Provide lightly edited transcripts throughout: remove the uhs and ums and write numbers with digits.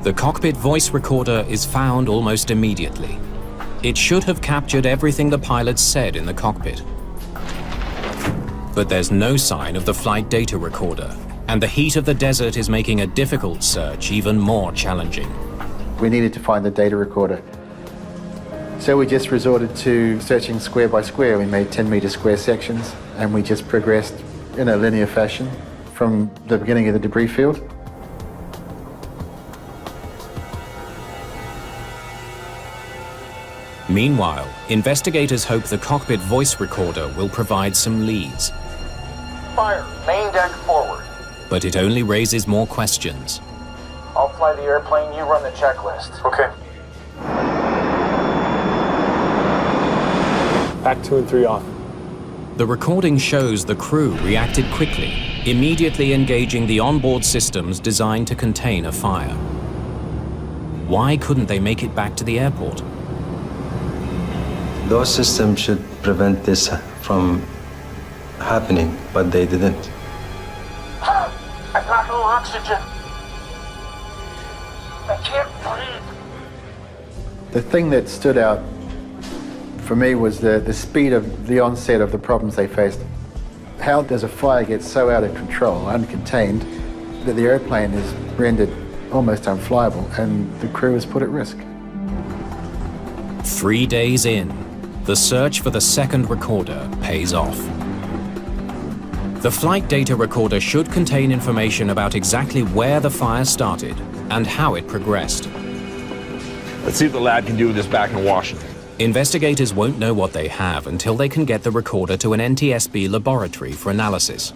The cockpit voice recorder is found almost immediately. It should have captured everything the pilots said in the cockpit. But there's no sign of the flight data recorder, and the heat of the desert is making a difficult search even more challenging. We needed to find the data recorder. So we just resorted to searching square by square. We made 10-meter square sections, and we just progressed in a linear fashion from the beginning of the debris field. Meanwhile, investigators hope the cockpit voice recorder will provide some leads. Fire, main deck forward. But it only raises more questions. I'll fly the airplane, you run the checklist. Okay. Back 2 and 3 off. The recording shows the crew reacted quickly, immediately engaging the onboard systems designed to contain a fire. Why couldn't they make it back to the airport? Those systems should prevent this from happening, but they didn't. I've got no oxygen. I can't breathe. The thing that stood out for me was the speed of the onset of the problems they faced. How does a fire get so out of control, uncontained, that the airplane is rendered almost unflyable and the crew is put at risk? 3 days in, the search for the second recorder pays off. The flight data recorder should contain information about exactly where the fire started and how it progressed. Let's see what the lab can do with this back in Washington. Investigators won't know what they have until they can get the recorder to an NTSB laboratory for analysis.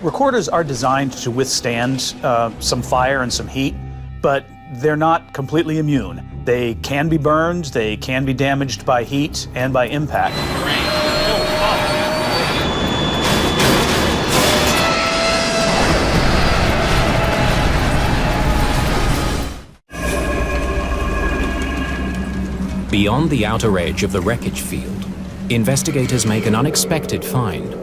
Recorders are designed to withstand some fire and some heat, but they're not completely immune. They can be burned, they can be damaged by heat and by impact. Beyond the outer edge of the wreckage field, investigators make an unexpected find.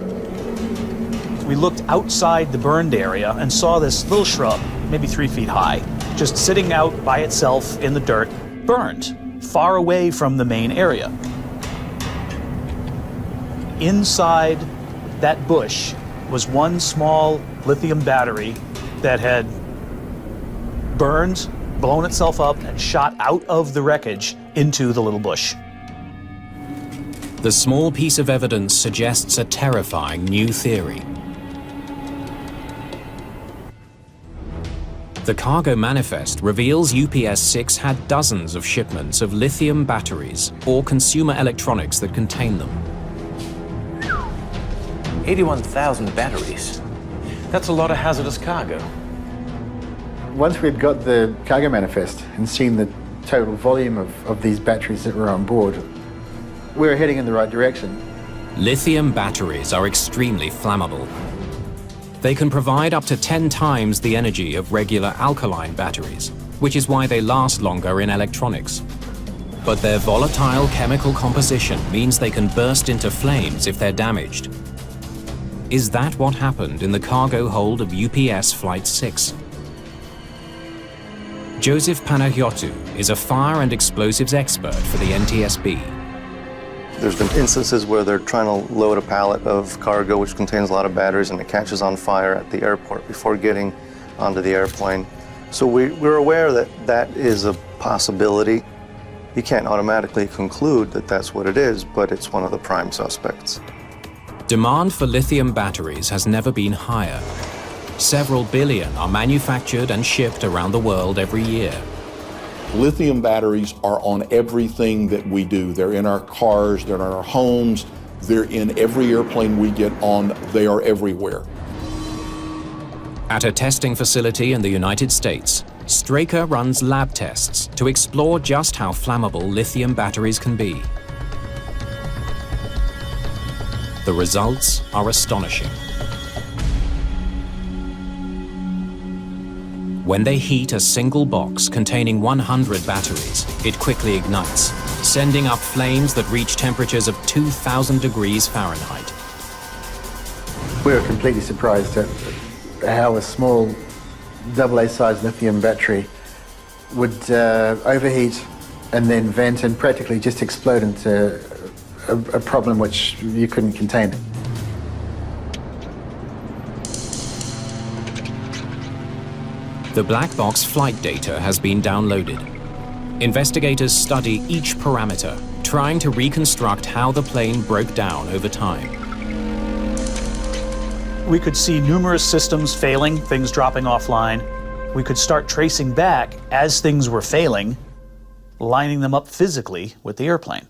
We looked outside the burned area and saw this little shrub, maybe 3 feet high, just sitting out by itself in the dirt, burned, far away from the main area. Inside that bush was one small lithium battery that had burned, blown itself up, and shot out of the wreckage into the little bush. The small piece of evidence suggests a terrifying new theory. The cargo manifest reveals UPS-6 had dozens of shipments of lithium batteries or consumer electronics that contain them. 81,000 batteries. That's a lot of hazardous cargo. Once we'd got the cargo manifest and seen the total volume of these batteries that were on board, we were heading in the right direction. Lithium batteries are extremely flammable. They can provide up to 10 times the energy of regular alkaline batteries, which is why they last longer in electronics. But their volatile chemical composition means they can burst into flames if they're damaged. Is that what happened in the cargo hold of UPS Flight 6? Joseph Panagiotou is a fire and explosives expert for the NTSB. There's been instances where they're trying to load a pallet of cargo which contains a lot of batteries and it catches on fire at the airport before getting onto the airplane. So we're aware that that is a possibility. You can't automatically conclude that that's what it is, but it's one of the prime suspects. Demand for lithium batteries has never been higher. Several billion are manufactured and shipped around the world every year. Lithium batteries are on everything that we do. They're in our cars, they're in our homes, they're in every airplane we get on, they are everywhere. At a testing facility in the United States, Straker runs lab tests to explore just how flammable lithium batteries can be. The results are astonishing. When they heat a single box containing 100 batteries, it quickly ignites, sending up flames that reach temperatures of 2,000 degrees Fahrenheit. We were completely surprised at how a small AA-sized lithium battery would overheat and then vent and practically just explode into a problem which you couldn't contain. The black box flight data has been downloaded. Investigators study each parameter, trying to reconstruct how the plane broke down over time. We could see numerous systems failing, things dropping offline. We could start tracing back as things were failing, lining them up physically with the airplane.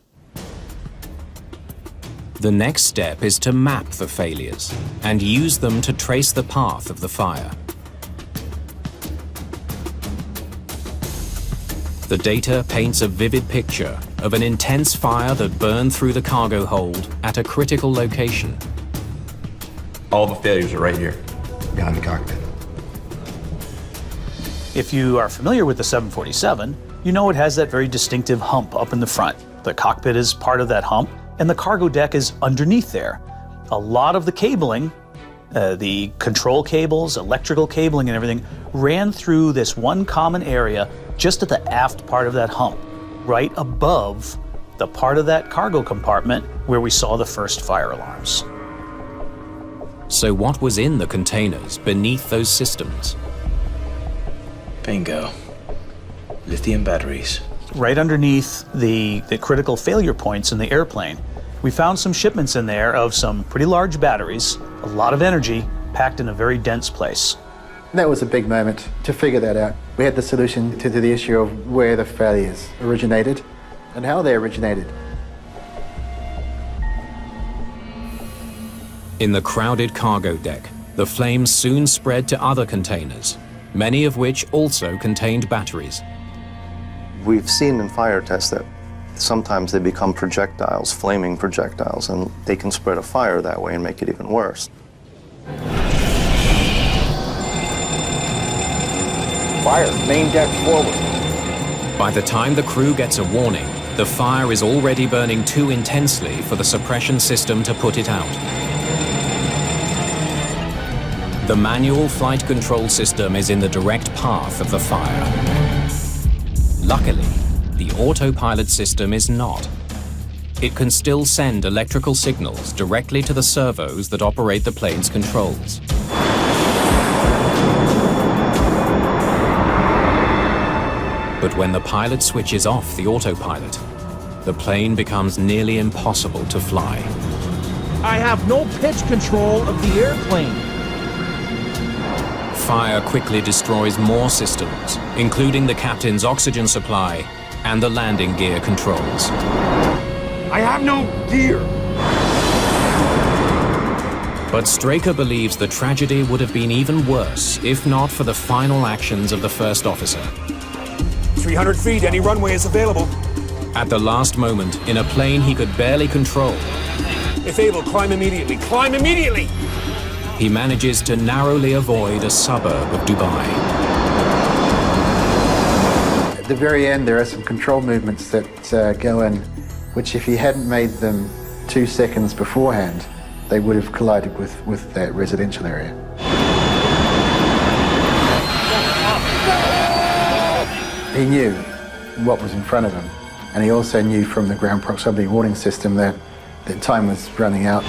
The next step is to map the failures and use them to trace the path of the fire. The data paints a vivid picture of an intense fire that burned through the cargo hold at a critical location. All the failures are right here, behind the cockpit. If you are familiar with the 747, you know it has that very distinctive hump up in the front. The cockpit is part of that hump, and the cargo deck is underneath there. A lot of the cabling, the control cables, electrical cabling and everything, ran through this one common area just at the aft part of that hump, right above the part of that cargo compartment where we saw the first fire alarms. So what was in the containers beneath those systems? Bingo. Lithium batteries. Right underneath the critical failure points in the airplane, we found some shipments in there of some pretty large batteries, a lot of energy, packed in a very dense place. That was a big moment to figure that out. We had the solution to the issue of where the failures originated and how they originated. In the crowded cargo deck, the flames soon spread to other containers, many of which also contained batteries. We've seen in fire tests that sometimes they become projectiles, flaming projectiles, and they can spread a fire that way and make it even worse. Fire, main deck forward. By the time the crew gets a warning, the fire is already burning too intensely for the suppression system to put it out. The manual flight control system is in the direct path of the fire. Luckily, the autopilot system is not. It can still send electrical signals directly to the servos that operate the plane's controls. But when the pilot switches off the autopilot, the plane becomes nearly impossible to fly. I have no pitch control of the airplane. Fire quickly destroys more systems, including the captain's oxygen supply and the landing gear controls. I have no gear. But Straker believes the tragedy would have been even worse if not for the final actions of the first officer. 300 feet, any runway is available. At the last moment, in a plane he could barely control, If able, climb immediately. Climb immediately! he manages to narrowly avoid a suburb of Dubai. At the very end, there are some control movements that go in, which if he hadn't made them 2 seconds beforehand, they would have collided with that residential area. He knew what was in front of him, and he also knew from the ground proximity warning system that time was running out.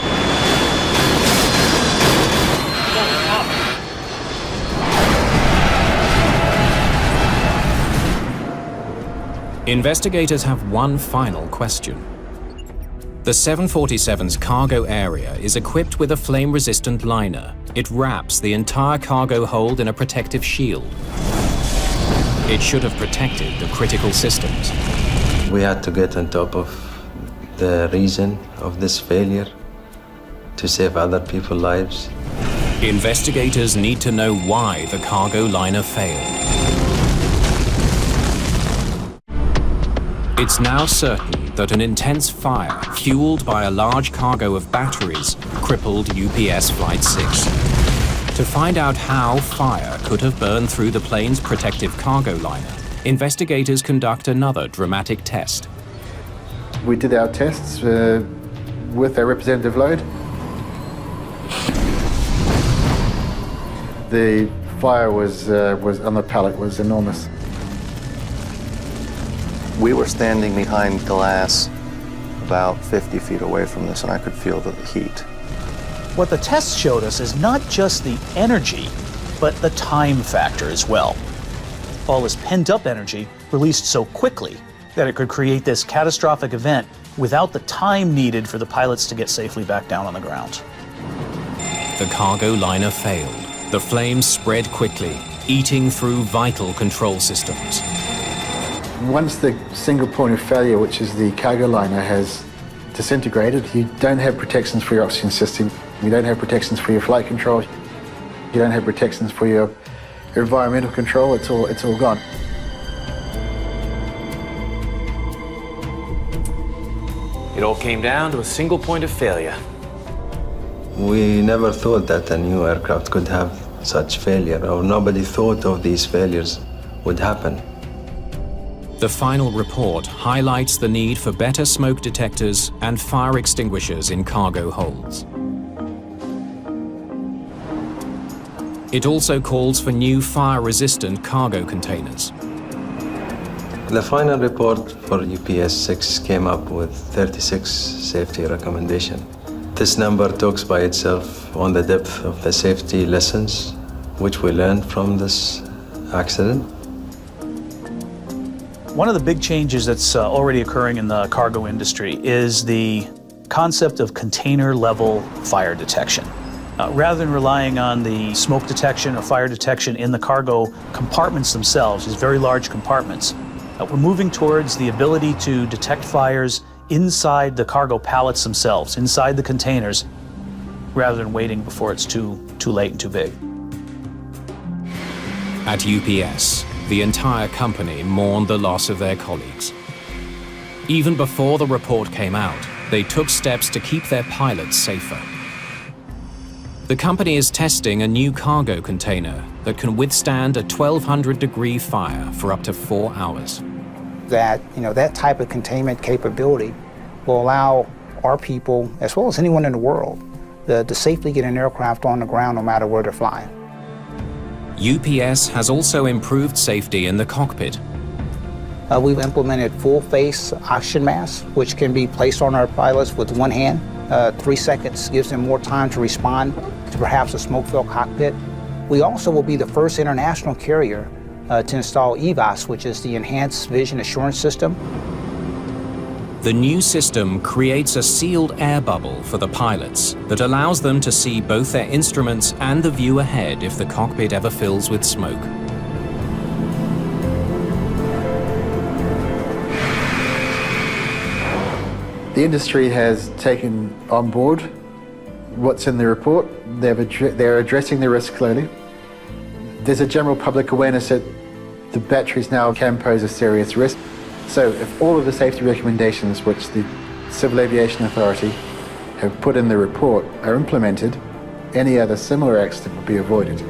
Investigators have one final question. The 747's cargo area is equipped with a flame-resistant liner. It wraps the entire cargo hold in a protective shield. It should have protected the critical systems. We had to get on top of the reason of this failure to save other people's lives. Investigators need to know why the cargo liner failed. It's now certain that an intense fire, fueled by a large cargo of batteries, crippled UPS Flight 6. To find out how fire could have burned through the plane's protective cargo liner, investigators conduct another dramatic test. We did our tests with a representative load. The fire was on the pallet was enormous. We were standing behind glass about 50 feet away from this, and I could feel the heat. What the tests showed us is not just the energy, but the time factor as well. All this pent-up energy released so quickly that it could create this catastrophic event without the time needed for the pilots to get safely back down on the ground. The cargo liner failed. The flames spread quickly, eating through vital control systems. Once the single point of failure, which is the cargo liner, has disintegrated, you don't have protections for your oxygen system, you don't have protections for your flight control, you don't have protections for your environmental control, it's all gone. It all came down to a single point of failure. We never thought that a new aircraft could have such failure, or nobody thought of these failures would happen. The final report highlights the need for better smoke detectors and fire extinguishers in cargo holds. It also calls for new fire-resistant cargo containers. The final report for UPS-6 came up with 36 safety recommendations. This number talks by itself on the depth of the safety lessons which we learned from this accident. One of the big changes that's already occurring in the cargo industry is the concept of container-level fire detection. Rather than relying on the smoke detection or fire detection in the cargo compartments themselves, these very large compartments, we're moving towards the ability to detect fires inside the cargo pallets themselves, inside the containers, rather than waiting before it's too late and too big. At UPS, the entire company mourned the loss of their colleagues. Even before the report came out, they took steps to keep their pilots safer. The company is testing a new cargo container that can withstand a 1,200-degree fire for up to 4 hours. That type of containment capability will allow our people, as well as anyone in the world, to safely get an aircraft on the ground no matter where they're flying. UPS has also improved safety in the cockpit. We've implemented full-face oxygen masks, which can be placed on our pilots with one hand. 3 seconds gives them more time to respond to perhaps a smoke-filled cockpit. We also will be the first international carrier to install EVAS, which is the Enhanced Vision Assurance System. The new system creates a sealed air bubble for the pilots that allows them to see both their instruments and the view ahead if the cockpit ever fills with smoke. The industry has taken on board what's in the report. They're addressing the risk clearly. There's a general public awareness that the batteries now can pose a serious risk. So if all of the safety recommendations which the Civil Aviation Authority have put in the report are implemented, any other similar accident will be avoided.